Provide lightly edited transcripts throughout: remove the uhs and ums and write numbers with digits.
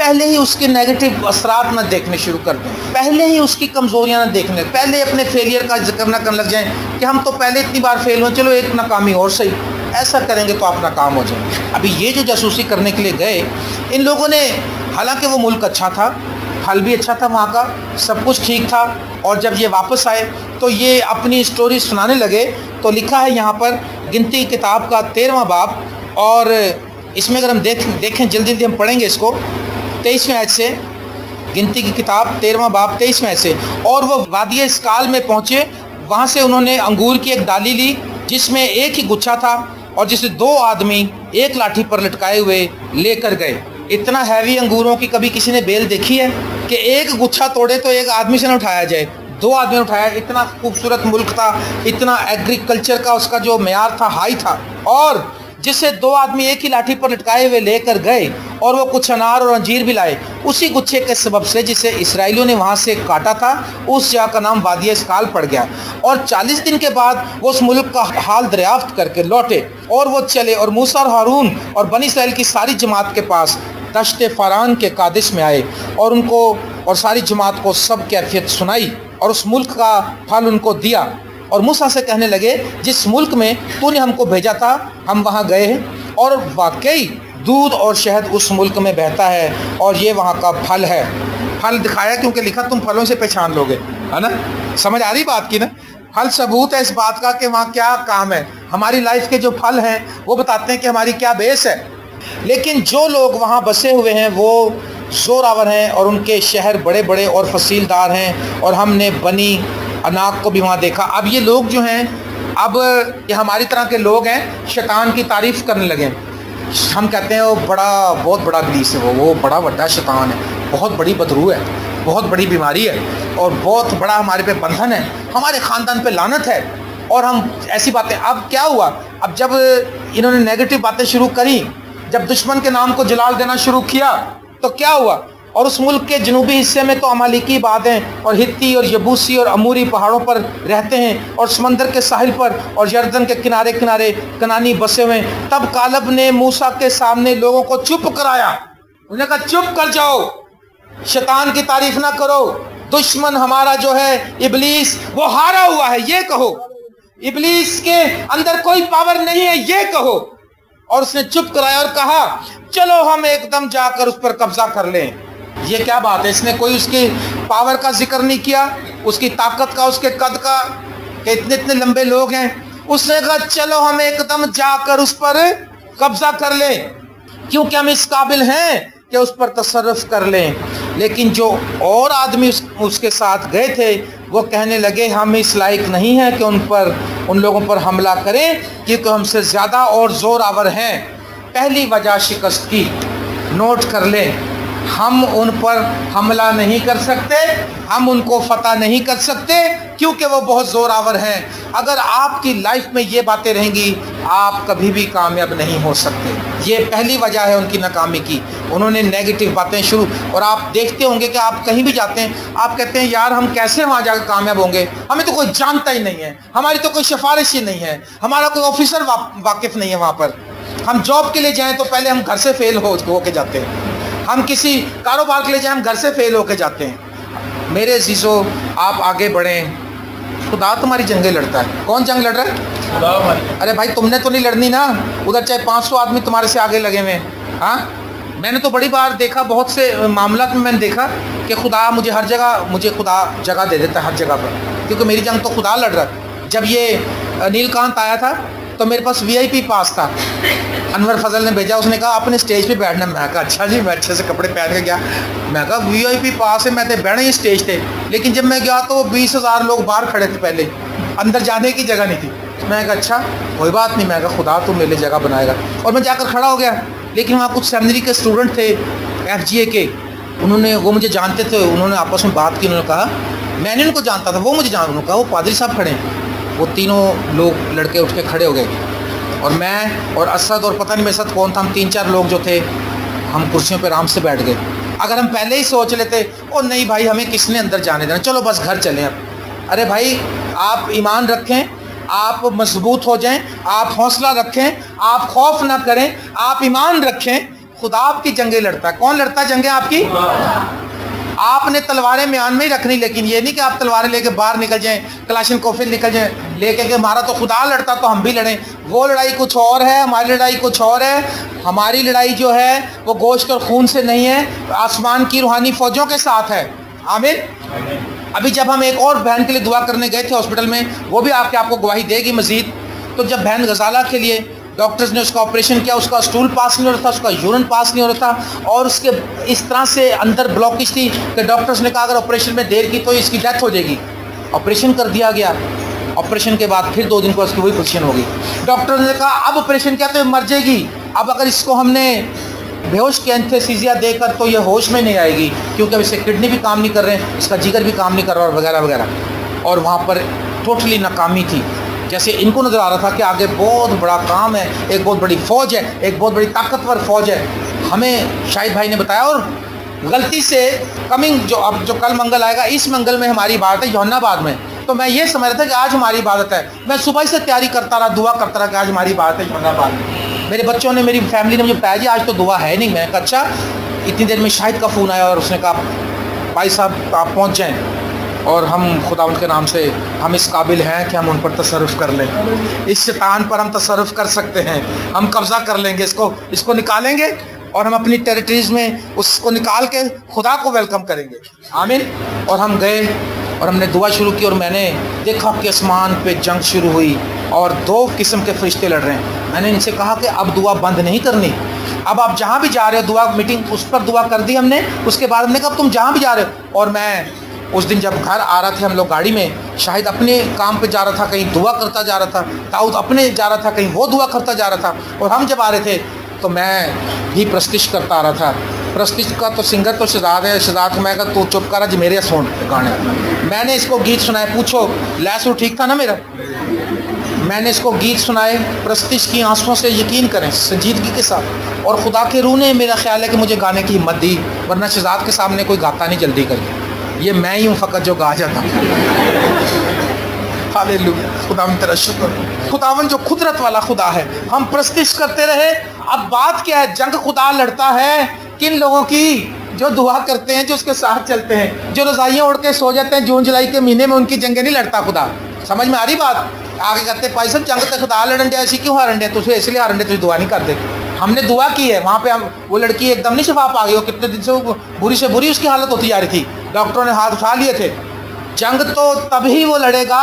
پہلے ہی اس کے نیگیٹو اثرات نہ دیکھنے شروع کر دیں, پہلے ہی اس کی کمزوریاں نہ دیکھنے, پہلے اپنے فیلئر کا ذکر نہ کرنے لگ جائیں کہ ہم تو پہلے اتنی بار فیل ہوئے, چلو ایک ناکامی اور صحیح. ایسا کریں گے تو آپ ناکام ہو جائیں. ابھی یہ جو جاسوسی کرنے کے لیے گئے ان لوگوں نے, حالانکہ وہ ملک اچھا تھا, پھل بھی اچھا تھا وہاں کا, سب کچھ ٹھیک تھا, اور جب یہ واپس آئے تو یہ اپنی سٹوری سنانے لگے. تو لکھا ہے یہاں پر گنتی کی کتاب کا 13واں باب, اور اس میں اگر ہم دیکھیں جلدی جلدی ہم پڑھیں گے اس کو 23ویں آیت سے. گنتی کی کتاب 13واں باب 23ویں آیت سے. اور وہ وادی اسکال میں پہنچے, وہاں سے انہوں نے انگور کی ایک ڈالی لی جس میں ایک ہی گچھا تھا, اور جسے 2 آدمی ایک لاٹھی پر لٹکائے ہوئے لے کر گئے. اتنا ہیوی انگوروں کی کبھی کسی نے بیل دیکھی ہے کہ ایک گچھا توڑے تو ایک آدمی سے نہ اٹھایا جائے, 2 آدمی نے اٹھایا. اتنا خوبصورت ملک تھا, اتنا ایگریکلچر کا اس کا جو معیار تھا ہائی تھا, اور جسے 2 آدمی ایک ہی لاٹھی پر لٹکائے ہوئے لے کر گئے, اور وہ کچھ انار اور انجیر بھی لائے اسی گچھے کے سبب سے جسے اسرائیلیوں نے وہاں سے کاٹا تھا. اس جگہ کا نام وادی اسکال پڑ گیا. اور 40 دن کے بعد وہ اس ملک کا حال دریافت کر کے لوٹے, اور وہ چلے اور موسیٰ اور ہارون اور بنی اسرائیل کی ساری جماعت کے پاس دشت فاران کے قادش میں آئے, اور ان کو اور ساری جماعت کو سب کیفیت سنائی, اور اس ملک کا پھل ان کو دیا. اور موسیٰ سے کہنے لگے جس ملک میں تو نے ہم کو بھیجا تھا ہم وہاں گئے ہیں, اور واقعی دودھ اور شہد اس ملک میں بہتا ہے, اور یہ وہاں کا پھل ہے. پھل دکھایا کیونکہ لکھا تم پھلوں سے پہچان لوگے, ہے نا. سمجھ آ رہی بات کی نا. پھل ثبوت ہے اس بات کا کہ وہاں کیا کام ہے. ہماری لائف کے جو پھل ہیں وہ بتاتے ہیں کہ ہماری کیا بیس ہے. لیکن جو لوگ وہاں بسے ہوئے ہیں وہ زوراور ہیں, اور ان کے شہر بڑے بڑے اور فصیل دار ہیں, اور ہم نے بنی اناق کو بھی وہاں دیکھا. اب یہ لوگ جو ہیں, اب یہ ہماری طرح کے لوگ ہیں, شیطان کی تعریف کرنے لگے. ہم کہتے ہیں وہ بہت بڑا ابلیس ہے, وہ بڑا بڑا شیطان ہے, بہت بڑی بدرو ہے, بہت بڑی بیماری ہے, اور بہت بڑا ہمارے پہ بندھن ہے, ہمارے خاندان پہ لعنت ہے, اور ہم ایسی باتیں. اب کیا ہوا, اب جب انہوں نے نیگیٹو باتیں شروع کری, جب دشمن کے نام کو جلال دینا شروع کیا تو کیا ہوا. اور اس ملک کے جنوبی حصے میں تو امالیکی بادیں اور ہتی اور یبوسی اور اموری پہاڑوں پر رہتے ہیں, اور سمندر کے ساحل پر اور یردن کے کنارے کنارے کنانی بسے ہوئے. تب کالب نے موسیٰ کے سامنے لوگوں کو چپ کرایا. انہوں نے کہا چپ کر جاؤ, شیطان کی تعریف نہ کرو, دشمن ہمارا جو ہے ابلیس وہ ہارا ہوا ہے یہ کہو, ابلیس کے اندر کوئی پاور نہیں ہے یہ کہو. اور اس نے چپ کرایا اور کہا چلو ہم ایک دم جا کر اس پر قبضہ کر لیں. یہ کیا بات ہے, اس نے کوئی اس کی پاور کا ذکر نہیں کیا, اس کی طاقت کا, اس کے قد کا, کہ اتنے اتنے لمبے لوگ ہیں. اس نے کہا چلو ہم ایک دم جا کر اس پر قبضہ کر لیں, کیونکہ ہم اس قابل ہیں کہ اس پر تصرف کر لیں. لیکن جو اور آدمی اس کے ساتھ گئے تھے وہ کہنے لگے ہم اس لائق نہیں ہیں کہ ان لوگوں پر حملہ کریں, کیونکہ ہم سے زیادہ اور زور آور ہیں. پہلی وجہ شکست کی نوٹ کر لیں, ہم ان پر حملہ نہیں کر سکتے, ہم ان کو فتح نہیں کر سکتے کیونکہ وہ بہت زور آور ہیں. اگر آپ کی لائف میں یہ باتیں رہیں گی آپ کبھی بھی کامیاب نہیں ہو سکتے. یہ پہلی وجہ ہے ان کی ناکامی کی, انہوں نے نیگیٹو باتیں شروع. اور آپ دیکھتے ہوں گے کہ آپ کہیں بھی جاتے ہیں آپ کہتے ہیں یار ہم کیسے وہاں جا کے کامیاب ہوں گے, ہمیں تو کوئی جانتا ہی نہیں ہے, ہماری تو کوئی سفارش ہی نہیں ہے, ہمارا کوئی آفیسر واقف نہیں ہے وہاں پر. ہم جاب کے لیے جائیں تو پہلے ہم گھر سے فیل ہو کے جاتے ہیں, ہم کسی کاروبار کے لیے جائیں ہم گھر سے فیل ہو کے جاتے ہیں. میرے عزیزو آپ آگے بڑھیں, خدا تمہاری جنگیں لڑتا ہے. کون جنگ لڑ رہا ہے؟ خدا ہماری. ارے بھائی تم نے تو نہیں لڑنی نا, ادھر چاہے 500 آدمی تمہارے سے آگے لگے ہوئے ہیں. ہاں میں نے تو بڑی بار دیکھا, بہت سے معاملات میں نے دیکھا کہ خدا مجھے خدا جگہ دے دیتا ہے ہر جگہ پر, کیونکہ میری جنگ تو خدا لڑ رہا ہے. جب یہ نیل کانت آیا تھا تو میرے پاس VIP پاس تھا, انور فضل نے بھیجا, اس نے کہا اپنے اسٹیج پہ بیٹھنا. میں کہا اچھا جی, میں اچھے سے کپڑے پہن کے گیا, میں کہا VIP پاس ہے, میں تو بیٹھنا ہی اسٹیج تھے. لیکن جب میں گیا تو 20,000 لوگ باہر کھڑے تھے, پہلے اندر جانے کی جگہ نہیں تھی. میں کہا اچھا کوئی بات نہیں, میں کہا خدا تو میرے جگہ بنائے گا, اور میں جا کر کھڑا ہو گیا. لیکن وہاں کچھ سیمنری کے اسٹوڈنٹ تھے FGA کے, وہ مجھے جانتے تھے, انہوں نے آپس میں بات کی, انہوں نے کہا میں نے ان کو جانتا تھا, وہ مجھے انہوں نے کہا وہ پادری صاحب کھڑے ہیں. وہ تینوں لوگ لڑکے اٹھ کے کھڑے ہو گئے, اور میں اور اسد اور پتہ نہیں میرے ساتھ کون تھا, ہم 3-4 لوگ جو تھے ہم کرسیوں پہ آرام سے بیٹھ گئے. اگر ہم پہلے ہی سوچ لیتے او نہیں بھائی ہمیں کس نے اندر جانے دینا, چلو بس گھر چلیں اب. ارے بھائی آپ ایمان رکھیں, آپ مضبوط ہو جائیں, آپ حوصلہ رکھیں, آپ خوف نہ کریں, آپ ایمان رکھیں. خدا آپ کی جنگیں لڑتا ہے. کون لڑتا ہے جنگیں آپ کی؟ آپ نے تلواریں میان میں ہی رکھنی, لیکن یہ نہیں کہ آپ تلواریں لے کے باہر نکل جائیں, کلاشن کوفی نکل جائیں لے کے کہ ہمارا تو خدا لڑتا تو ہم بھی لڑیں. وہ لڑائی کچھ اور ہے, ہماری لڑائی کچھ اور ہے. ہماری لڑائی جو ہے وہ گوشت اور خون سے نہیں ہے, آسمان کی روحانی فوجوں کے ساتھ ہے. آمین. ابھی جب ہم ایک اور بہن کے لیے دعا کرنے گئے تھے ہاسپٹل میں, وہ بھی آپ کو گواہی دے گی مزید, تو جب بہن غزالہ کے لیے ڈاکٹرز نے اس کا آپریشن کیا, اس کا سٹول پاس نہیں ہو رہا تھا, اس کا یورین پاس نہیں ہو رہا تھا, اور اس کے اس طرح سے اندر بلاکیج تھی کہ ڈاکٹرز نے کہا اگر آپریشن میں دیر کی تو اس کی ڈیتھ ہو جائے گی. آپریشن کر دیا گیا. آپریشن کے بعد پھر 2 دن کو اس کی وہی پوزیشن ہوگی. ڈاکٹر نے کہا اب آپریشن کیا تو یہ مر جائے گی, اب اگر اس کو ہم نے بے ہوش کی انتھیسیزیا دے کر تو یہ ہوش میں نہیں آئے گی, کیونکہ اب اس سے کڈنی بھی کام نہیں کر رہے ہیں, اس کا جگر بھی کام نہیں کر رہا, اور وغیرہ وغیرہ. اور وہاں پر ٹوٹلی ناکامی تھی. جیسے ان کو نظر آ رہا تھا کہ آگے بہت بڑا کام ہے, ایک بہت بڑی فوج ہے, ایک بہت بڑی طاقتور فوج ہے. ہمیں شاہد بھائی نے بتایا, اور غلطی سے جو کل منگل آئے گا, اس منگل میں ہماری عبادت ہے یوحنا آباد میں. تو میں یہ سمجھ رہا تھا کہ آج ہماری عبادت ہے. میں صبح سے تیاری کرتا رہا, دعا کرتا رہا کہ آج ہماری عبادت ہے یوحنا آباد میں. میرے بچوں نے, میری فیملی نے مجھے بتایا جی آج تو دعا ہے نہیں. میں نے کہا اچھا. اتنی دیر میں شاہد کا فون آیا اور اس نے کہا بھائی صاحب آپ پہنچ جائیں, اور ہم خداوند کے نام سے ہم اس قابل ہیں کہ ہم ان پر تصرف کر لیں. اس شیطان پر ہم تصرف کر سکتے ہیں, ہم قبضہ کر لیں گے, اس کو نکالیں گے, اور ہم اپنی ٹیریٹریز میں اس کو نکال کے خدا کو ویلکم کریں گے. آمین. اور ہم گئے اور ہم نے دعا شروع کی, اور میں نے دیکھا کہ آسمان پہ جنگ شروع ہوئی اور 2 قسم کے فرشتے لڑ رہے ہیں. میں نے ان سے کہا کہ اب دعا بند نہیں کرنی, اب آپ جہاں بھی جا رہے ہو دعا میٹنگ اس پر دعا کر دی ہم نے. اس کے بعد ہم نے کہا اب تم جہاں بھی جا رہے ہو. اور میں اس دن جب گھر آ رہا تھا, ہم لوگ گاڑی میں, شاہد اپنے کام پہ جا رہا تھا, کہیں دعا کرتا جا رہا تھا, داؤد اپنے جا رہا تھا, کہیں وہ دعا کرتا جا رہا تھا, اور ہم جب آ رہے تھے تو میں بھی پرستش کرتا آ رہا تھا. پرستش کا تو سنگر تو شہزاد ہے, شہزاد کو میں کہا تو چپ کر, میرے سون گانے. میں نے اس کو گیت سنائے, پوچھو لیسو ٹھیک تھا نا میرا. میں نے اس کو گیت سنائے, پرستش کی آنسوؤں سے یقین کریں, سنجیدگی کے ساتھ, اور خدا کے روح نے میرا خیال ہے کہ مجھے گانے کی ہمت دی, ورنہ شہزاد کے سامنے کوئی گاتا نہیں جلدی کر کے. یہ میں ہی ہوں فقط جو گا جاتا ہوں. ہاللیلویا. خداوند تیرا شکر. خداوند جو قدرت والا خدا ہے, ہم پرستش کرتے رہے. اب بات کیا ہے, جنگ خدا لڑتا ہے کن لوگوں کی؟ جو دعا کرتے ہیں, جو اس کے ساتھ چلتے ہیں, جو رضائیاں اڑ کے سو جاتے ہیں جون جولائی کے مہینے میں, ان کی جنگیں نہیں لڑتا خدا. سمجھ میں آ رہی بات؟ آگے کرتے پائی صاحب جنگ تے خدا لڑن دیا, ایسی کیوں ہارن دیا؟ تو اس لیے ہارن دیا تجھے دعا نہیں کرتے. ہم نے دعا کی ہے وہاں پہ, وہ لڑکی ایک دم نہیں شفا پا گئی, وہ کتنے دن سے بری سے بری اس کی حالت ہوتی جا رہی تھی, ڈاکٹروں نے ہاتھ اٹھا لیے تھے. جنگ تو تبھی وہ لڑے گا,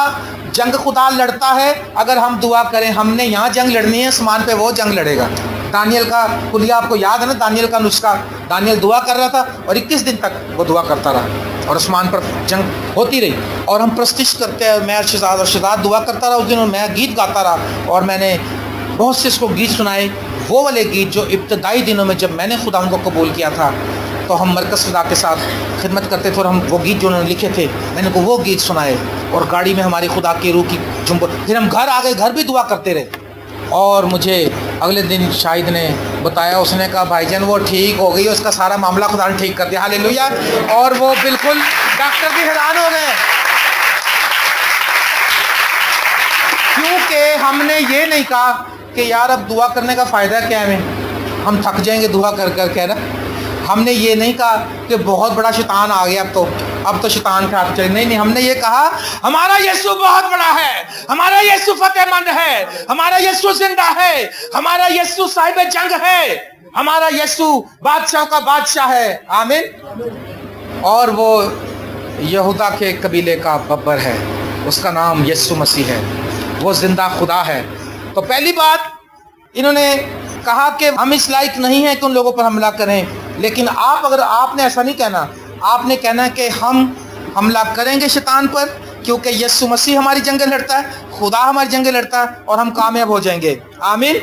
جنگ خدا لڑتا ہے اگر ہم دعا کریں. ہم نے یہاں جنگ لڑنی ہے, آسمان پہ وہ جنگ لڑے گا. دانیل کا کلیہ آپ کو یاد ہے نا, دانیل کا نسخہ. دانیل دعا کر رہا تھا اور 21 دن تک وہ دعا کرتا رہا, اور آسمان پر جنگ ہوتی رہی. اور ہم پرستش کرتے ہیں, میں شہزاد اور شہزاد دعا کرتا رہا اس دن, اور میں گیت گاتا رہا, اور میں نے بہت سے اس کو گیت سنائے. وہ والے گیت جو ابتدائی دنوں میں جب میں نے خدا ان کو قبول کیا تھا تو ہم مرکز خدا کے ساتھ خدمت کرتے تھے, اور ہم وہ گیت جو انہوں نے لکھے تھے میں نے وہ گیت سنائے, اور گاڑی میں ہماری خدا کی روح کی جنب. پھر ہم گھر آ گئے, گھر بھی دعا کرتے رہے. اور مجھے اگلے دن شاہد نے بتایا, اس نے کہا بھائی جان وہ ٹھیک ہو گئی, اس کا سارا معاملہ خدا نے ٹھیک کر دیا. ہاللیلویا. اور وہ بالکل ڈاکٹر بھی حیران ہو گئے, کیونکہ ہم نے یہ نہیں کہا کہ یار اب دعا کرنے کا فائدہ کیا ہے, ہم تھک جائیں گے دعا کر کر کے نا. ہم نے یہ نہیں کہا کہ بہت بڑا شیطان آ گیا اب تو شیطان کے ہاتھ چلے. نہیں, ہم نے یہ کہا ہمارا یسوع بہت بڑا ہے, ہمارا یسوع فتح مند ہے, ہمارا یسوع زندہ ہے, ہمارا یسوع صاحب جنگ ہے, ہمارا یسوع بادشاہوں کا بادشاہ ہے. آمین. اور وہ یہودا کے قبیلے کا ببر ہے, اس کا نام یسوع مسیح ہے, وہ زندہ خدا ہے. تو پہلی بات انہوں نے کہا کہ ہم اس لائق نہیں ہیں کہ ان لوگوں پر حملہ کریں, لیکن آپ نے ایسا نہیں کہنا, آپ نے کہنا کہ ہم حملہ کریں گے شیطان پر, کیونکہ یسوع مسیح ہماری جنگیں لڑتا ہے, خدا ہماری جنگیں لڑتا ہے, اور ہم کامیاب ہو جائیں گے. آمین.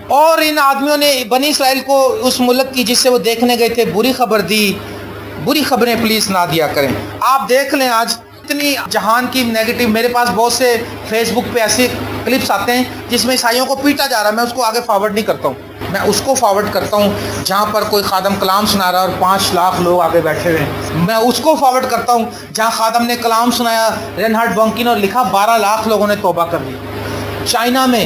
اور ان آدمیوں نے بنی اسرائیل کو اس ملک کی جس سے وہ دیکھنے گئے تھے بری خبر دی. بری خبریں پلیز نہ دیا کریں. آپ دیکھ لیں آج اتنی جہان کی نیگیٹو, میرے پاس بہت سے فیس بک پہ ایسے کلپس آتے ہیں جس میں عیسائیوں کو پیٹا جا رہا ہے. میں اس کو آگے فارورڈ نہیں کرتا ہوں, میں اس کو فارورڈ کرتا ہوں جہاں پر کوئی خادم کلام سنا رہا ہے اور 5 لاکھ لوگ آگے بیٹھے ہوئے ہیں. میں اس کو فارورڈ کرتا ہوں جہاں خادم نے کلام سنایا, رینہارڈ بونکن, اور لکھا 12 لاکھ لوگوں نے توبہ کر لی. چائنا میں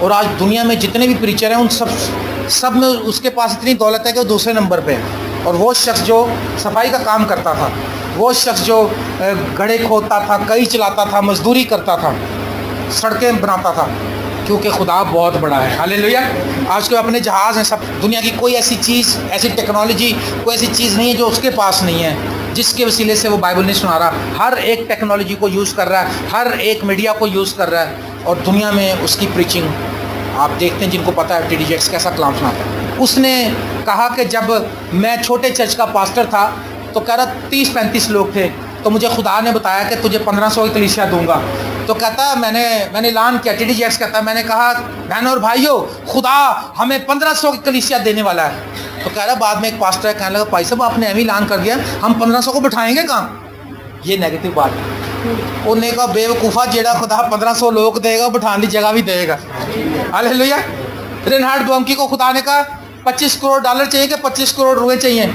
اور آج دنیا میں جتنے بھی پریچر ہیں ان سب میں اس کے پاس اتنی دولت ہے کہ وہ دوسرے نمبر پہ ہے. اور وہ شخص جو صفائی کا کام کرتا تھا, وہ شخص جو گڑھے کھودتا تھا, کئی چلاتا تھا, مزدوری کرتا تھا, سڑکیں بناتا تھا, کیونکہ خدا بہت بڑا ہے. ہاللیلویہ. آج کوئی اپنے جہاز ہیں سب, دنیا کی کوئی ایسی چیز, ایسی ٹیکنالوجی, کوئی ایسی چیز نہیں ہے جو اس کے پاس نہیں ہے, جس کے وسیلے سے وہ بائبل نہیں سنا رہا. ہر ایک ٹیکنالوجی کو یوز کر رہا ہے, ہر ایک میڈیا کو یوز کر رہا ہے, اور دنیا میں اس کی پریچنگ آپ دیکھتے ہیں. جن کو پتہ ہے ٹی ڈی جیکس کیسا کلام سناتا ہے. اس نے کہا کہ جب میں چھوٹے چرچ کا پاسٹر تھا تو کہہ رہا 30-35 لوگ تھے, تو مجھے خدا نے بتایا کہ تجھے 1500 کی کلیسیا دوں گا. تو کہتا ہے میں نے اعلان کیا, ٹی ڈی جیکس کہتا ہے میں نے کہا بہنوں اور بھائیوں خدا ہمیں 1500 کی کلیسیا دینے والا ہے. تو کہہ رہا بعد میں ایک پاسٹر ہے, کہنے لگا بھائی صاحب آپ نے اعلان کر دیا, ہم 1500 کو بٹھائیں گے کہاں. یہ نیگیٹو بات ہے. انہوں نے کہا بے وقوفا جیڑا خدا 1500 لوگ دے گا بٹھانے کی جگہ بھی دے گا. ہاللیلویہ. رینہارڈ بونکی کو خدا نے کہا $25 کروڑ چاہیے کہ 25 کروڑ روپے چاہیے.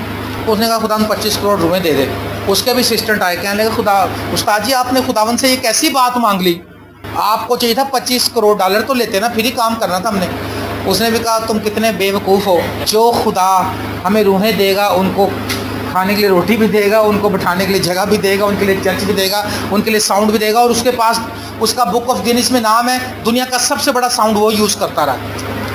اس نے کہا خدا ہم 25 کروڑ روپے دے دے. اس کے بھی اسسٹنٹ آئے, کہنے لگا خدا استاد جی آپ نے خداوند سے یہ کیسی بات مانگ لی, آپ کو چاہیے تھا $25 کروڑ تو لیتے نا, پھر ہی کام کرنا تھا ہم نے. اس نے بھی کہا تم کتنے بے وقوف ہو, جو خدا ہمیں روحیں دے گا ان کو کھانے کے لیے روٹی بھی دے گا, ان کو بٹھانے کے لیے جگہ بھی دے گا, ان کے لیے چرچ بھی دے گا, ان کے لیے ساؤنڈ بھی دے گا. اور اس کے پاس اس کا بک آف گینس میں نام ہے, دنیا کا سب سے بڑا ساؤنڈ وہ یوز کرتا رہا.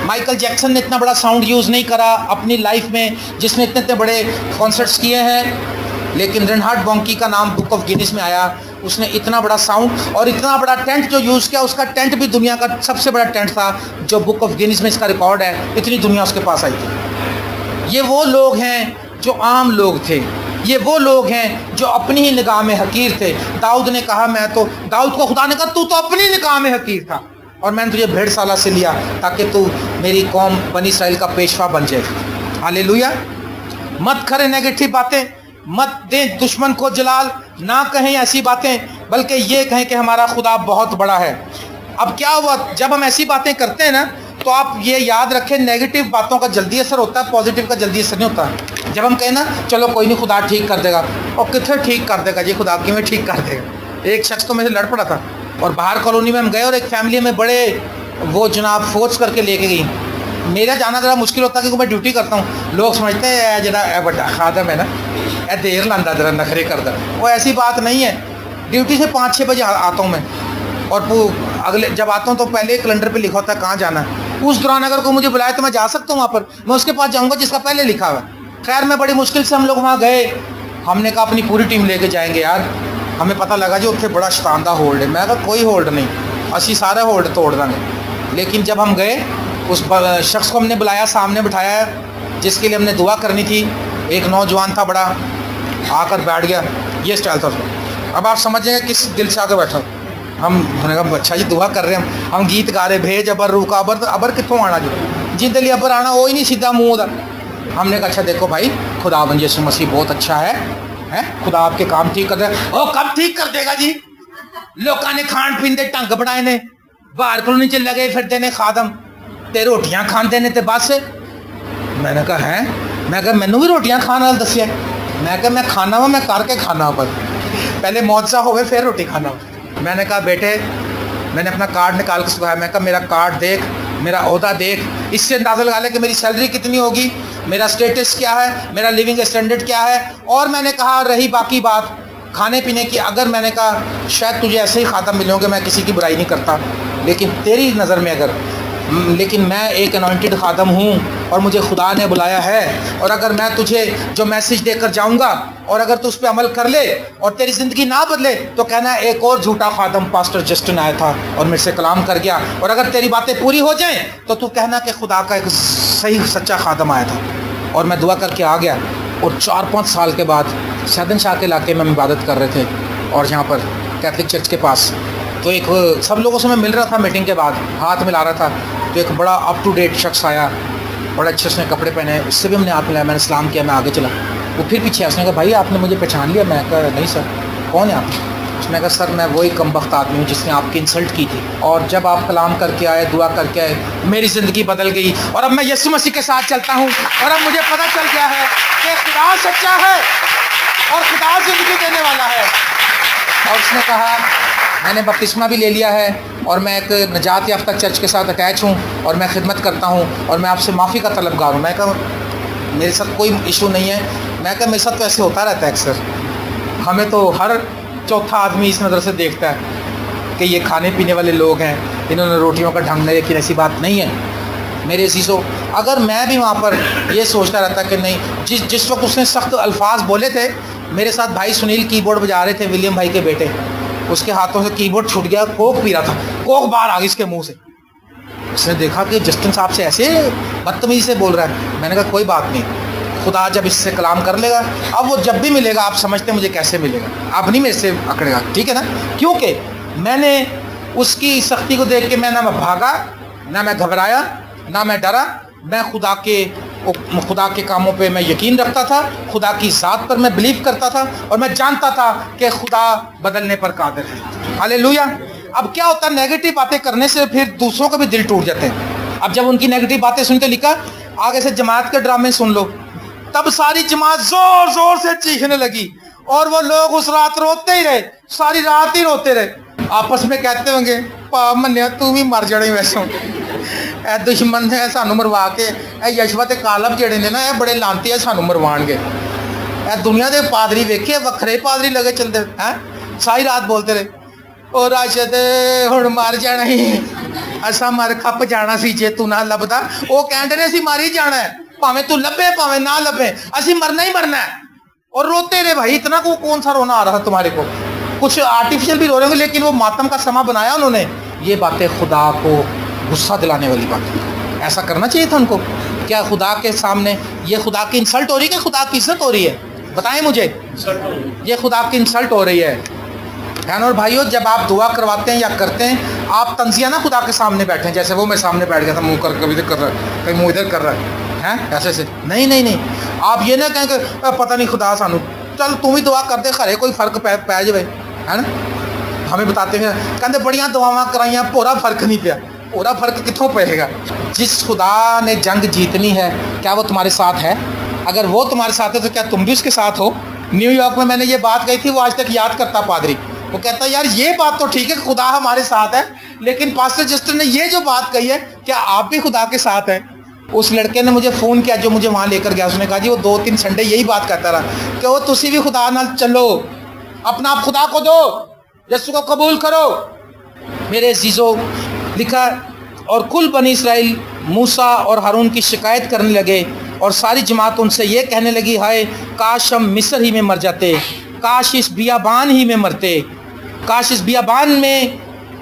مائیکل جیکسن نے اتنا بڑا ساؤنڈ یوز نہیں کرا اپنی لائف میں, جس نے اتنے بڑے کانسرٹس کیے ہیں, لیکن رینہارڈ بونکی کا نام بک آف گینس میں آیا. اس نے اتنا بڑا ساؤنڈ اور اتنا بڑا ٹینٹ جو یوز کیا, اس کا ٹینٹ بھی دنیا کا سب سے بڑا ٹینٹ تھا جو بک آف گینس میں اس کا ریکارڈ ہے. اتنی دنیا اس کے پاس آئی تھی. یہ وہ لوگ ہیں جو عام لوگ تھے, یہ وہ لوگ ہیں جو اپنی ہی نگاہ میں حقیر تھے. داؤد نے کہا داؤد کو خدا نے کہا تو اپنی نگاہ میں حقیر تھا, اور میں نے تجھے بھیڑ سالہ سے لیا تاکہ تو میری قوم بنی اسرائیل کا پیشوا بن جائے. ہاللیلویہ. مت کرے نیگیٹو باتیں, مت دیں دشمن کو جلال, نہ کہیں ایسی باتیں, بلکہ یہ کہیں کہ ہمارا خدا بہت بڑا ہے. اب کیا ہوا, جب ہم ایسی باتیں کرتے ہیں نا تو آپ یہ یاد رکھیں نیگیٹو باتوں کا جلدی اثر ہوتا ہے, پازیٹیو کا جلدی اثر نہیں ہوتا. جب ہم کہیں نا چلو کوئی نہیں خدا ٹھیک کر دے گا, اور کتنے ٹھیک کر دے گا جی, خدا کی میں ٹھیک کر دے گا. ایک شخص تو میرے لڑ پڑا تھا, اور باہر کالونی میں ہم گئے, اور ایک فیملی میں بڑے وہ جناب فورس کر کے لے کے گئی. میرا جانا ذرا مشکل ہوتا ہے کیونکہ میں ڈیوٹی کرتا ہوں. لوگ سمجھتے ہیں جڑا بڑا خادم ہے نا اے دیر لاندہ ذرا نخرے کرتا. وہ ایسی بات نہیں ہے. ڈیوٹی سے 5-6 بجے آتا ہوں میں, اور اگلے جب آتا ہوں تو پہلے کیلنڈر پہ لکھا ہوتا ہے کہاں جانا ہے. اس دوران اگر کوئی مجھے بلائے تو میں جا سکتا ہوں وہاں پر, میں اس کے پاس جاؤں گا جس کا پہلے لکھا ہوا ہے. خیر میں بڑی مشکل سے ہم لوگ وہاں گئے. ہم نے کہا اپنی پوری ٹیم لے کے جائیں گے یار. ہمیں پتہ لگا جی اتنے بڑا شتاندہ ہولڈ ہے. میں کہا کوئی ہولڈ نہیں, اسی سارے ہولڈ توڑ دیں گے. لیکن جب ہم گئے اس شخص کو ہم نے بلایا, سامنے بٹھایا ہے, جس کے لیے ہم نے دعا کرنی تھی. ایک نوجوان تھا بڑا, آ کر بیٹھ گیا. یہ اسٹائل تھا اس کا. اب آپ سمجھیں گے کس دل سے آ کے بیٹھا. ہم نے کہا اچھا جی دعا کر رہے ہیں, ہم گیت گا رہے, بھیج ابر روکا ابر کتوں آنا جی دلی ابر آنا وہ ہی نہیں سیدھا منہ دا. ہم نے کہا اچھا دیکھو بھائی خدا بند یسوع مسیح بہت اچھا ہے, خدا آپ کے کام ٹھیک کر دے. او کب ٹھیک کر دے گا جی, لوگوں نے کھان پین دے ٹنگ بنائے نے, باہر کلونی چ لگے پھرتے نے خادم, تے روٹیاں کھاندے نے تے بس. میں نے کہا ہیں, میں کہا مینوں بھی روٹیاں کھانے والا دسیا. میں کہا میں کھانا وا, میں کر کے کھانا پر, پہلے معجزہ ہوئے پھر روٹی کھانا. میں نے کہا بیٹے, میں نے اپنا کارڈ نکال کے سکھایا. میں کہا میرا کارڈ دیکھ, میرا عہدہ دیکھ, اس سے اندازہ لگا لے کہ میری سیلری کتنی ہوگی, میرا اسٹیٹس کیا ہے, میرا لیونگ اسٹینڈرڈ کیا ہے. اور میں نے کہا رہی باقی بات کھانے پینے کی, اگر میں نے کہا شاید تجھے ایسے ہی خاتم ملے ہوں گے, میں کسی کی برائی نہیں کرتا, لیکن تیری نظر میں اگر, لیکن میں ایک انوائنٹڈ خادم ہوں اور مجھے خدا نے بلایا ہے. اور اگر میں تجھے جو میسج دے کر جاؤں گا اور اگر تو اس پہ عمل کر لے اور تیری زندگی نہ بدلے تو کہنا ایک اور جھوٹا خادم پاسٹر جسٹن آیا تھا اور میرے سے کلام کر گیا. اور اگر تیری باتیں پوری ہو جائیں تو کہنا کہ خدا کا ایک صحیح سچا خادم آیا تھا. اور میں دعا کر کے آ گیا. اور 4-5 سال کے بعد شادن شاہ کے علاقے میں ہم عبادت کر رہے تھے, اور یہاں پر کیتھلک چرچ کے پاس, تو ایک سب لوگوں سے میں مل رہا تھا میٹنگ کے بعد, ہاتھ ملا رہا تھا. تو ایک بڑا اپ ٹو ڈیٹ شخص آیا, بڑا اچھے اس نے کپڑے پہنے, اس سے بھی ہم نے ہاتھ ملایا, میں نے سلام کیا, میں آگے چلا. وہ پھر پیچھے اس نے کہا بھائی آپ نے مجھے پہچان لیا؟ میں کہا نہیں سر. کون ہے آپ؟ اس نے کہا سر میں وہی کم بخت آدمی ہوں جس نے آپ کی انسلٹ کی تھی, اور جب آپ کلام کر کے آئے, دعا کر کے آئے, میری زندگی بدل گئی, اور اب میں یسوع مسیح کے ساتھ چلتا ہوں, اور اب مجھے پتہ چل گیا ہے کہ خدا سچا ہے اور خدا زندگی دینے والا ہے. اور اس نے کہا میں نے بپتسمہ بھی لے لیا ہے اور میں ایک نجات یافتہ چرچ کے ساتھ اٹیچ ہوں اور میں خدمت کرتا ہوں اور میں آپ سے معافی کا طلبگار ہوں. میں کہا میرے ساتھ کوئی ایشو نہیں ہے. میں کہا میرے ساتھ تو ایسے ہوتا رہتا ہے اکثر. ہمیں تو ہر چوتھا آدمی اس نظر سے دیکھتا ہے کہ یہ کھانے پینے والے لوگ ہیں, انہوں نے روٹیوں کا ڈھنگ نہیں, لیکن ایسی بات نہیں ہے میرے عزیزو. اگر میں بھی وہاں پر یہ سوچتا رہتا کہ نہیں, جس وقت اس نے سخت الفاظ بولے تھے, میرے ساتھ بھائی سنیل کی بورڈ بجا رہے تھے, ولیم بھائی کے بیٹے, اس کے ہاتھوں سے کی بورڈ چھوٹ گیا, کوک پی رہا تھا, کوک باہر آ گئی اس کے منہ سے. اس نے دیکھا کہ جسٹن صاحب سے ایسے بدتمیزی سے بول رہا ہے. میں نے کہا کوئی بات نہیں, خدا جب اس سے کلام کر لے گا, اب وہ جب بھی ملے گا آپ سمجھتے مجھے کیسے ملے گا, اب نہیں میرے سے اکڑے گا, ٹھیک ہے نا. کیونکہ میں نے اس کی سختی کو دیکھ کے میں نہ بھاگا, نہ میں گھبرایا, نہ میں ڈرا. میں خدا کے کاموں پہ میں یقین رکھتا تھا, خدا کی ذات پر میں بلیو کرتا تھا, اور میں جانتا تھا کہ خدا بدلنے پر قادر ہے. ہاللیلویا. اب کیا ہوتا ہے, نیگیٹو باتیں کرنے سے پھر دوسروں کے بھی دل ٹوٹ جاتے ہیں. اب جب ان کی نیگیٹو باتیں سنتے, لکھا آگے سے جماعت کے ڈرامے سن لو, تب ساری جماعت زور زور سے چیخنے لگی اور وہ لوگ اس رات روتے ہی رہے, ساری رات ہی روتے رہے. آپس میں کہتے ہوں گے پا منیا تو بھی مر جڑے ویسے, اے دشمن ہے سانو مروا کے, اے یشوا تے کالب جڑے نے نا اے بڑے لانتی ہے سانو مروان گے. اے دنیا دے پادری ویکھے وکھرے پادری لگے چلتے ہیں, ساری رات بولتے رہے او راشد ہن مر جانا ہی, اسا مر کھپ جانا سی جے تو نہ لبدا. او کہندے نے اسی مر ہی جانا ہے, پاویں تو لبے پاویں نہ لبے, اسی مرنا ہی مرنا ہے. اور روتے رہے بھائی. اتنا کون سا رونا آ رہا تھا تمہارے کو, کچھ آرٹیفیشل بھی رو رہے ہوں گے, لیکن وہ ماتم کا سما بنایا انہوں نے. یہ باتیں خدا کو غصہ دلانے والی باتیں, ایسا کرنا چاہیے تھا ان کو. کیا خدا کے سامنے یہ خدا کی انسلٹ ہو رہی ہے کہ خدا کی عزت ہو رہی ہے؟ بتائیں مجھے. یہ خدا کی انسلٹ ہو رہی ہے. بہنوں اور بھائیوں, جب آپ دعا کرواتے ہیں یا کرتے ہیں, آپ تنزیہ نہ خدا کے سامنے بیٹھیں جیسے وہ میرے سامنے بیٹھ گیا تھا, منہ کر کبھی ادھر کر رہا ہے, کہیں منہ ادھر کر رہا ہے, ایسے سے نہیں نہیں نہیں. آپ یہ نہ کہیں کہ پتہ نہیں خدا سانو, چل تم ہی دعا کر دے, خرے کوئی فرق پی جائے, ہے نا. ہمیں بتاتے ہیں کہتے بڑیاں دعاواں کرائیاں, پورا فرق نہیں پیا. پورا فرق کتوں پڑے گا؟ جس خدا نے جنگ جیتنی ہے, کیا وہ تمہارے ساتھ ہے؟ اگر وہ تمہارے ساتھ ہے تو کیا تم بھی اس کے ساتھ ہو؟ نیو یارک میں نے یہ بات کہی تھی, وہ آج تک یاد کرتا پادری. وہ کہتا ہے یار یہ بات تو ٹھیک ہے کہ خدا ہمارے ساتھ ہے, لیکن پاسٹر جسٹن نے یہ جو بات کہی ہے, کیا آپ بھی خدا کے ساتھ ہیں؟ اس لڑکے نے مجھے فون کیا جو مجھے وہاں لے کر گیا, اس نے کہا جی وہ 2-3 سنڈے یہی بات کرتا رہا کہ وہ تسی بھی خدا نال چلو, اپنا آپ خدا کو دو, یسوع کو قبول کرو. میرے عزیزو, لکھا اور کل بنی اسرائیل موسیٰ اور ہارون کی شکایت کرنے لگے, اور ساری جماعت ان سے یہ کہنے لگی ہائے کاش ہم مصر ہی میں مر جاتے, کاش اس بیابان ہی میں مرتے, کاش اس بیابان میں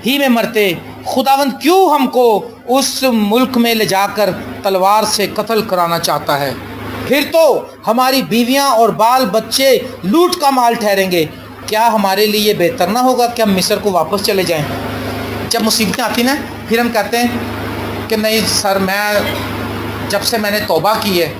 ہی میں مرتے. خداوند کیوں ہم کو اس ملک میں لے جا کر تلوار سے قتل کرانا چاہتا ہے؟ پھر تو ہماری بیویاں اور بال بچے لوٹ کا مال ٹھہریں گے. کیا ہمارے لیے یہ بہتر نہ ہوگا کہ ہم مصر کو واپس چلے جائیں؟ جب مصیبتیں آتی نا, پھر ہم کہتے ہیں کہ نہیں سر, میں جب سے میں نے توبہ کی ہے,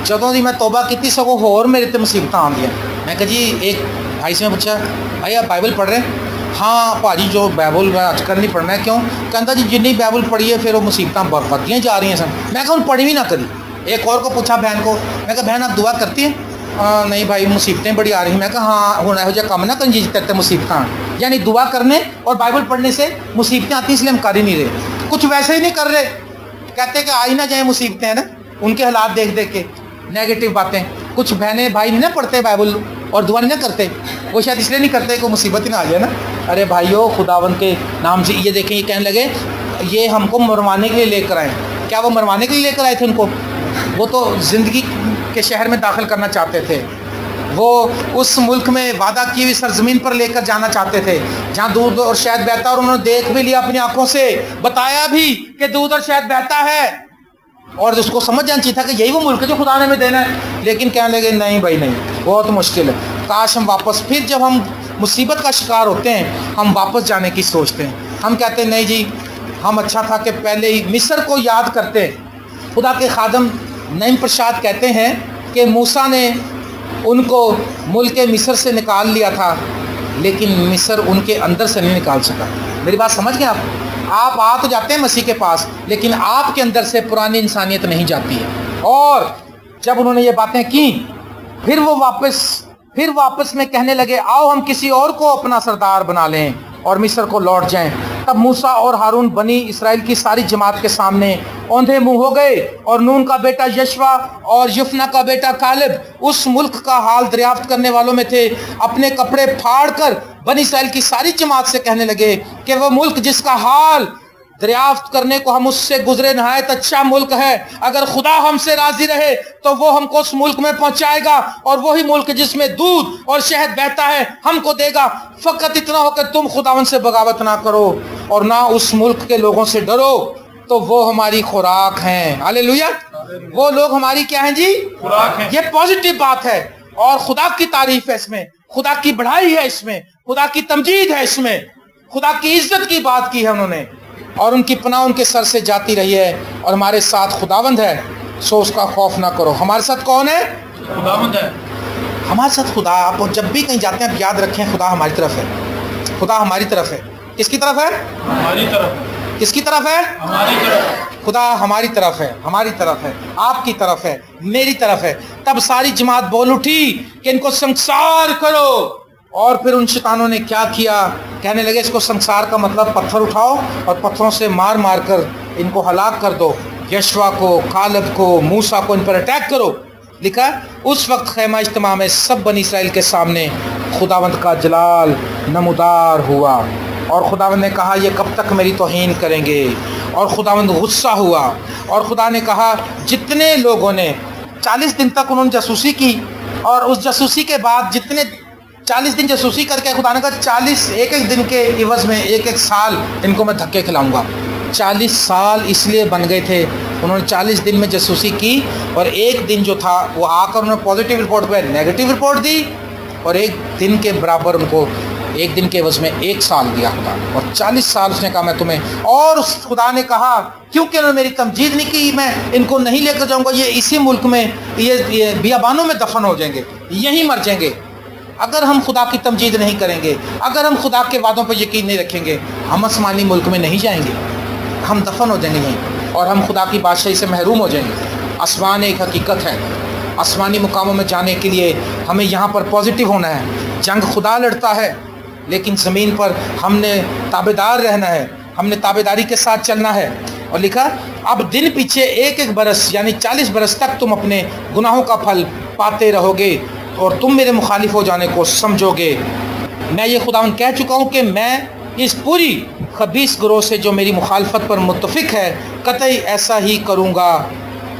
جدوں دی میں توبہ کی تھی سگوں ہور میرے تے مصیبتیں آ گیا. میں کہا جی, ایک بھائی سے میں پوچھا بھائی آپ بائبل پڑھ رہے ہیں؟ ہاں بھاجی جو بائبل میں آج کل نہیں پڑھنا ہے. کیوں؟ کہتا جی جتنی بائبل پڑھی ہے پھر وہ مصیبتیں بڑھتیاں جا رہی ہیں سن. میں کہا ان پڑھی بھی نہ کری. ایک اور کو پوچھا بہن کو, میں کہا بہن آپ دعا کرتی ہیں؟ نہیں بھائی مصیبتیں بڑی آ رہی ہیں. میں کہا ہاں ہوں یہو جہا کم نہ کریں جی تیرے مصیبتیں, یعنی دعا کرنے اور بائبل پڑھنے سے مصیبتیں آتی ہیں, اس لیے ہم کر ہی نہیں رہے, کچھ ویسے ہی نہیں کر رہے. کہتے کہ آئی نہ جائیں مصیبتیں, ہیں نا, ان کے حالات دیکھ دیکھ کے نیگیٹو باتیں. کچھ بہنیں بھائی نہیں نہ پڑھتے بائبل اور دعا نہیں نہ کرتے, وہ شاید اس لیے نہیں کرتے کہ مصیبت ہی نہ آ جائے نا. ارے بھائیو خداوند کے نام سے یہ دیکھیں, یہ کہنے لگے یہ ہم کو مروانے کے لیے لے کر آئے. کیا وہ مروانے کے لیے لے کر آئے تھے ان کو؟ وہ تو زندگی کے شہر میں داخل کرنا چاہتے تھے, وہ اس ملک میں وعدہ کی ہوئی سرزمین پر لے کر جانا چاہتے تھے جہاں دودھ اور شہد بہتا ہے, اور انہوں نے دیکھ بھی لیا اپنی آنکھوں سے, بتایا بھی کہ دودھ اور شہد بہتا ہے, اور اس کو سمجھ جانا چاہیے تھا کہ یہی وہ ملک ہے جو خدا نے ہمیں دینا ہے. لیکن کہنے لگے نہیں بھائی نہیں, بہت مشکل ہے, کاش ہم واپس. پھر جب ہم مصیبت کا شکار ہوتے ہیں ہم واپس جانے کی سوچتے ہیں. ہم کہتے ہیں نہیں جی ہم اچھا تھا کہ پہلے ہی مصر کو یاد کرتے. خدا کے خادم نعیم پرشاد کہتے ہیں کہ موسیٰ نے ان کو ملک مصر سے نکال لیا تھا, لیکن مصر ان کے اندر سے نہیں نکال سکا. میری بات سمجھ گئے آپ آ تو جاتے ہیں مسیح کے پاس, لیکن آپ کے اندر سے پرانی انسانیت نہیں جاتی ہے. اور جب انہوں نے یہ باتیں کی, پھر وہ واپس میں کہنے لگے آؤ ہم کسی اور کو اپنا سردار بنا لیں. اور مصر کو لوٹ جائیں۔ تب موسیٰ اور ہارون بنی اسرائیل کی ساری جماعت کے سامنے اوندھے منہ ہو گئے، اور نون کا بیٹا یشوا اور یفنا کا بیٹا کالب اس ملک کا حال دریافت کرنے والوں میں تھے۔ اپنے کپڑے پھاڑ کر بنی اسرائیل کی ساری جماعت سے کہنے لگے کہ وہ ملک جس کا حال دریافت کرنے کو ہم اس سے گزرے نہایت اچھا ملک ہے، اگر خدا ہم سے راضی رہے تو وہ ہم کو اس ملک میں پہنچائے گا، اور وہی ملک جس میں دودھ اور شہد بہتا ہے ہم کو دے گا۔ فقط اتنا ہو کہ تم خداوند سے بغاوت نہ کرو اور نہ اس ملک کے لوگوں سے ڈرو، تو وہ ہماری خوراک ہیں۔ ہاللیلویا، وہ لوگ ہماری کیا ہیں جی؟ خوراک ہیں۔ یہ پازیٹیو بات ہے، اور خدا کی تعریف ہے اس میں، خدا کی بڑھائی ہے اس میں، خدا کی تمجید ہے اس میں، خدا کی عزت کی بات کی ہے انہوں نے، اور ان کی پناہ ان کے سر سے جاتی رہی ہے، اور ہمارے ساتھ خداوند ہے، سو اس کا خوف نہ کرو۔ ہمارے ساتھ کون ہے؟ خداوند ہے۔ ہمارے ساتھ خدا۔ آپ جب بھی کہیں جاتے ہیں آپ یاد رکھیں خدا ہماری طرف ہے، خدا ہماری طرف ہے۔ کس کی طرف ہے؟ ہماری طرف۔ کس کی طرف ہے؟ ہماری طرف۔ خدا ہماری طرف ہے، ہماری طرف ہے، آپ کی طرف ہے، میری طرف ہے۔ تب ساری جماعت بول اٹھی کہ ان کو سنسار کرو، اور پھر ان شیطانوں نے کیا کیا؟ کہنے لگے اس کو سنسار کا مطلب پتھر اٹھاؤ اور پتھروں سے مار مار کر ان کو ہلاک کر دو، یشوا کو، کالب کو، موسیٰ کو ان پر اٹیک کرو۔ لکھا اس وقت خیمہ اجتماع میں سب بنی اسرائیل کے سامنے خداوند کا جلال نمودار ہوا، اور خداوند نے کہا یہ کب تک میری توہین کریں گے؟ اور خداوند غصہ ہوا، اور خدا نے کہا جتنے لوگوں نے 40 دن تک انہوں نے جاسوسی کی، اور اس جاسوسی کے بعد جتنے 40 دن جاسوسی کر کے خدا نے کہا 40 ایک ایک دن کے عوض میں ایک ایک سال ان کو میں دھکے کھلاؤں گا۔ 40 سال اس لیے بن گئے تھے، انہوں نے 40 دن میں جاسوسی کی، اور ایک دن جو تھا وہ آ کر انہوں نے پازیٹیو رپورٹ پہ نیگیٹو رپورٹ دی، اور ایک دن کے برابر ان کو ایک دن کے عوض میں 1 سال دیا خدا، اور 40 سال اس نے کہا میں تمہیں، اور اس خدا نے کہا کیونکہ انہوں نے میری تمجید نہیں کی میں ان کو نہیں لے کر جاؤں گا، یہ اسی ملک میں یہ بیابانوں میں دفن ہو جائیں گے، یہیں مر جائیں گے۔ اگر ہم خدا کی تمجید نہیں کریں گے، اگر ہم خدا کے وعدوں پر یقین نہیں رکھیں گے، ہم آسمانی ملک میں نہیں جائیں گے، ہم دفن ہو جائیں گے یہیں، اور ہم خدا کی بادشاہی سے محروم ہو جائیں گے۔ آسمان ایک حقیقت ہے، آسمانی مقاموں میں جانے کے لیے ہمیں یہاں پر پازیٹیو ہونا ہے۔ جنگ خدا لڑتا ہے، لیکن زمین پر ہم نے تابعدار رہنا ہے، ہم نے تابعداری کے ساتھ چلنا ہے۔ اور لکھا اب دن پیچھے 1 برس یعنی 40 برس تک تم اپنے گناہوں کا پھل پاتے رہو گے، اور تم میرے مخالف ہو جانے کو سمجھو گے۔ میں یہ خداوند کہہ چکا ہوں کہ میں اس پوری خبیث گروہ سے جو میری مخالفت پر متفق ہے قطعی ایسا ہی کروں گا۔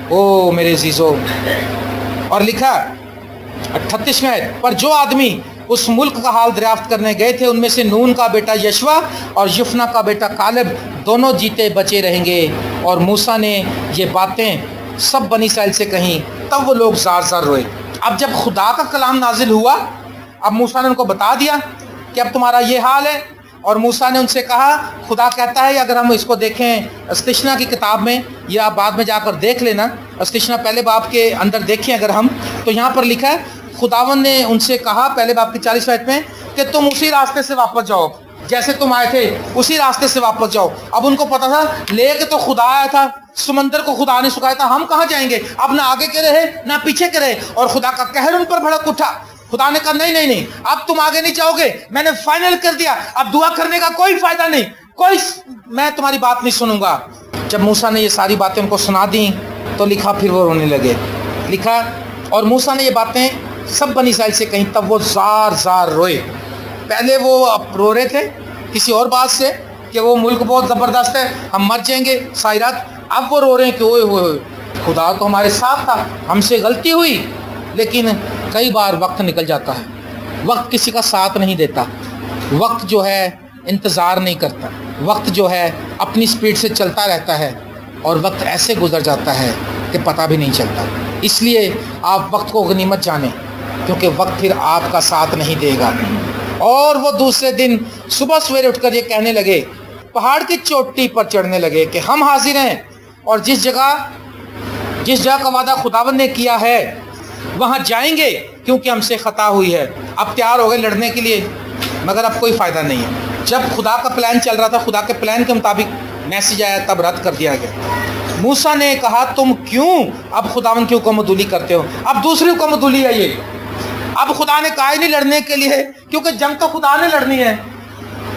او میرے عزیزو، اور لکھا 38 پر جو آدمی اس ملک کا حال دریافت کرنے گئے تھے ان میں سے نون کا بیٹا یشوا اور یفنا کا بیٹا کالب دونوں جیتے بچے رہیں گے۔ اور موسیٰ نے یہ باتیں سب بنی اسرائیل سے کہیں، تب وہ لوگ زار زار روئے۔ اب جب خدا کا کلام نازل ہوا، اب موسیٰ نے ان کو بتا دیا کہ اب تمہارا یہ حال ہے، اور موسیٰ نے ان سے کہا خدا کہتا ہے اگر ہم اس کو دیکھیں استشنا کی کتاب میں، یا آپ بعد میں جا کر دیکھ لینا، استشنا پہلے باب کے اندر دیکھیں اگر ہم، تو یہاں پر لکھا ہے خداوند نے ان سے کہا پہلے باب کی 40 آیت میں کہ تم اسی راستے سے واپس جاؤ جیسے تم آئے تھے، اسی راستے سے واپس جاؤ۔ اب ان کو پتا تھا لے کے تو خدا آیا تھا، سمندر کو خدا نے سکھایا تھا، ہم کہاں جائیں گے؟ اب نہ آگے کے رہے نہ پیچھے کے رہے، اور خدا کا قہر ان پر بھڑک اٹھا۔ خدا نے کہا نہیں نہیں نہیں، اب تم آگے نہیں جاؤ گے، میں نے فائنل کر دیا، اب دعا کرنے کا کوئی فائدہ نہیں، میں تمہاری بات نہیں سنوں گا۔ جب موسیٰ نے یہ ساری باتیں ان کو سنا دیں تو لکھا پھر وہ رونے لگے۔ لکھا اور موسیٰ نے یہ باتیں سب بنی اسرائیل سے کہیں، تب وہ زار زار روئے۔ پہلے وہ رو رہے تھے کسی اور بات سے کہ وہ ملک بہت زبردست ہے، ہم مر جائیں گے ساری رات، اب وہ رو رہے ہیں کہ اوئے ہوئے خدا تو ہمارے ساتھ تھا، ہم سے غلطی ہوئی۔ لیکن کئی بار وقت نکل جاتا ہے، وقت کسی کا ساتھ نہیں دیتا، وقت جو ہے انتظار نہیں کرتا، وقت جو ہے اپنی سپیڈ سے چلتا رہتا ہے، اور وقت ایسے گزر جاتا ہے کہ پتہ بھی نہیں چلتا۔ اس لیے آپ وقت کو غنیمت جانیں، کیونکہ وقت پھر آپ کا ساتھ نہیں دے گا۔ اور وہ دوسرے دن صبح سویرے اٹھ کر یہ کہنے لگے، پہاڑ کی چوٹی پر چڑھنے لگے کہ ہم حاضر ہیں، اور جس جگہ کا وعدہ خداوند نے کیا ہے وہاں جائیں گے، کیونکہ ہم سے خطا ہوئی ہے۔ اب تیار ہو گئے لڑنے کے لیے، مگر اب کوئی فائدہ نہیں ہے۔ جب خدا کا پلان چل رہا تھا، خدا کے پلان کے مطابق میسج آیا، تب رد کر دیا گیا۔ موسیٰ نے کہا تم کیوں اب خداوند کی حکم عدولی کرتے ہو؟ اب دوسری حکم عدولی ہے یہ، اب خدا نے کہا ہی نہیں لڑنے کے لیے، کیونکہ جنگ تو خدا نے لڑنی ہے۔